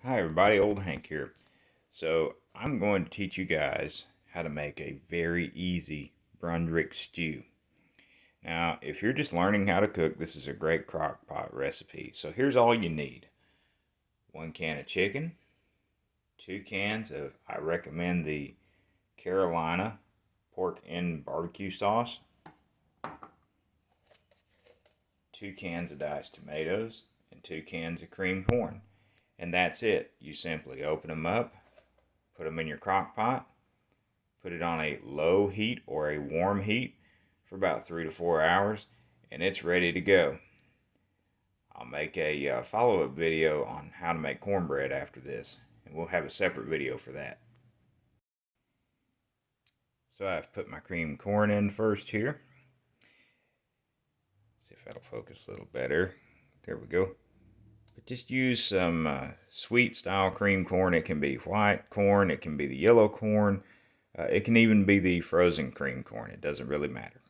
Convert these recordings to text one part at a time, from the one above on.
Hi everybody, Old Hank here. So I'm going to teach you guys how to make a very easy Brunswick stew. Now, if you're just learning how to cook, this is a great crock pot recipe. So here's all you need. 1 can of chicken, 2 cans of, I recommend the Carolina pork and barbecue sauce, 2 cans of diced tomatoes, and 2 cans of creamed corn. And that's it. You simply open them up, put them in your crock pot, put it on a low heat or a warm heat for about 3 to 4 hours, and it's ready to go. I'll make a follow-up video on how to make cornbread after this, and we'll have a separate video for that. So I've put my creamed corn in first here. See if that'll focus a little better. There we go. But just use some sweet style cream corn. It can be white corn, it can be the yellow corn, it can even be the frozen cream corn. It doesn't really matter.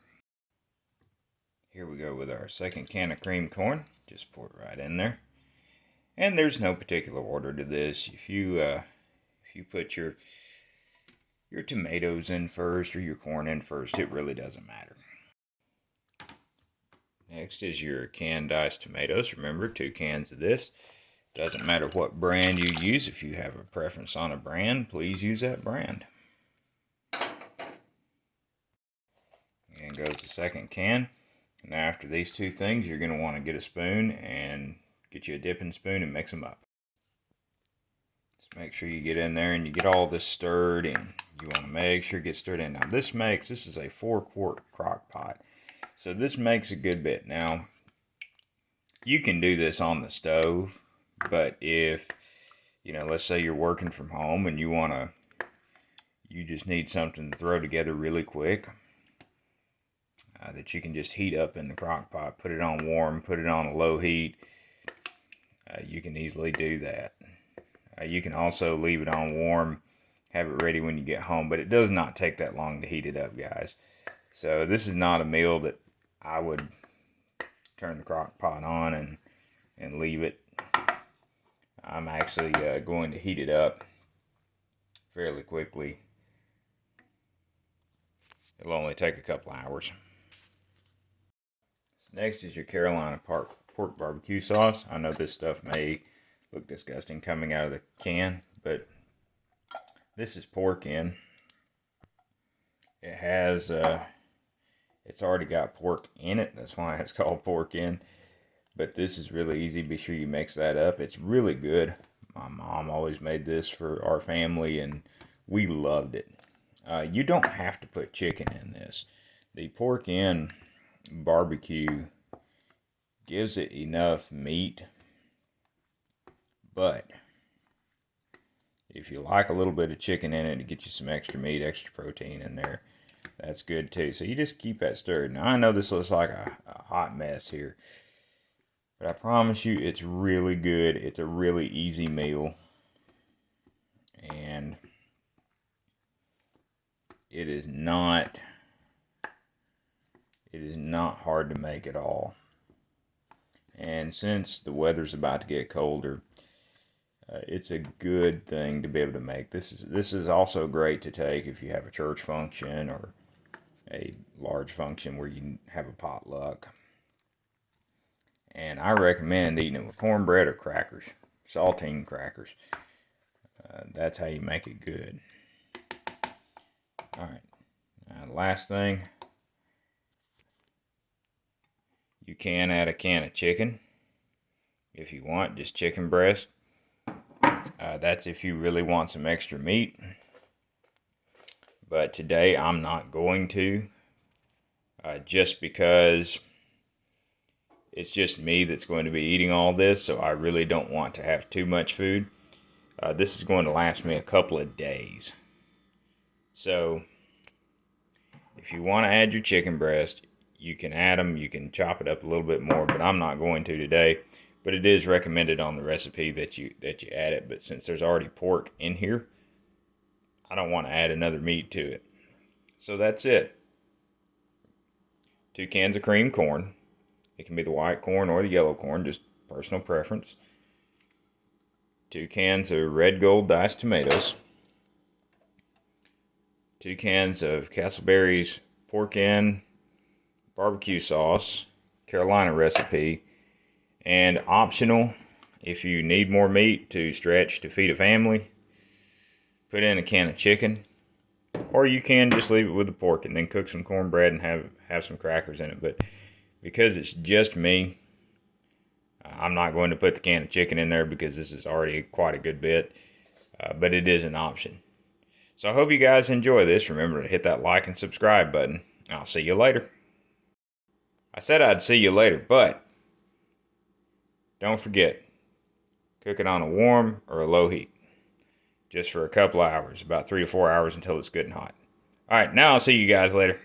Here we go with our 2 can of cream corn. Just pour it right in there. And there's no particular order to this. If you put your tomatoes in first or your corn in first, it really doesn't matter. Next is your canned diced tomatoes. Remember, 2 cans of this. Doesn't matter what brand you use. If you have a preference on a brand, please use that brand. And goes the 2nd can. And after these 2 things, you're going to want to get a spoon and get you a dipping spoon and mix them up. Just make sure you get in there and you get all this stirred in. You want to make sure it gets stirred in. Now this is a 4-quart crock pot. So this makes a good bit. Now, you can do this on the stove, but if, let's say you're working from home and you just need something to throw together really quick, that you can just heat up in the crock pot, put it on warm, put it on a low heat. You can easily do that. You can also leave it on warm, have it ready when you get home, but it does not take that long to heat it up, guys. So this is not a meal that I would turn the crock pot on and leave it. I'm actually going to heat it up fairly quickly. It'll only take a couple hours. Next is your Carolina pork barbecue sauce. I know this stuff may look disgusting coming out of the can, but this is pork in. It has, it's already got pork in it. That's why it's called pork in. But this is really easy. Be sure you mix that up. It's really good. My mom always made this for our family, and we loved it. You don't have to put chicken in this. The pork in barbecue gives it enough meat, but if you like a little bit of chicken in it to get you some extra meat, extra protein in there, that's good too. So you just keep that stirred. Now I know this looks like a hot mess here, but I promise you it's really good. It's a really easy meal, and it is not hard to make at all. And since the weather's about to get colder, it's a good thing to be able to make. This is also great to take if you have a church function or a large function where you have a potluck. And I recommend eating it with cornbread or crackers, saltine crackers. That's how you make it good. All right. Last thing, you can add a can of chicken if you want, just chicken breast. That's if you really want some extra meat. But today I'm not going to, just because it's just me that's going to be eating all this, so I really don't want to have too much food. This is going to last me a couple of days. So if you want to add your chicken breast, you can add them. You can chop it up a little bit more, but I'm not going to today. But it is recommended on the recipe that you add it. But since there's already pork in here, I don't want to add another meat to it. So that's it. 2 cans of creamed corn. It can be the white corn or the yellow corn, just personal preference. 2 cans of red gold diced tomatoes, 2 cans of Castleberry's pork and barbecue sauce, Carolina recipe, and optional, if you need more meat to stretch to feed a family, put in a can of chicken, or you can just leave it with the pork and then cook some cornbread and have some crackers in it. But because it's just me, I'm not going to put the can of chicken in there because this is already quite a good bit, but it is an option. So I hope you guys enjoy this. Remember to hit that like and subscribe button. I'll see you later. I said I'd see you later, but don't forget, cook it on a warm or a low heat. Just for a couple of hours, about 3 to 4 hours until it's good and hot. All right, now I'll see you guys later.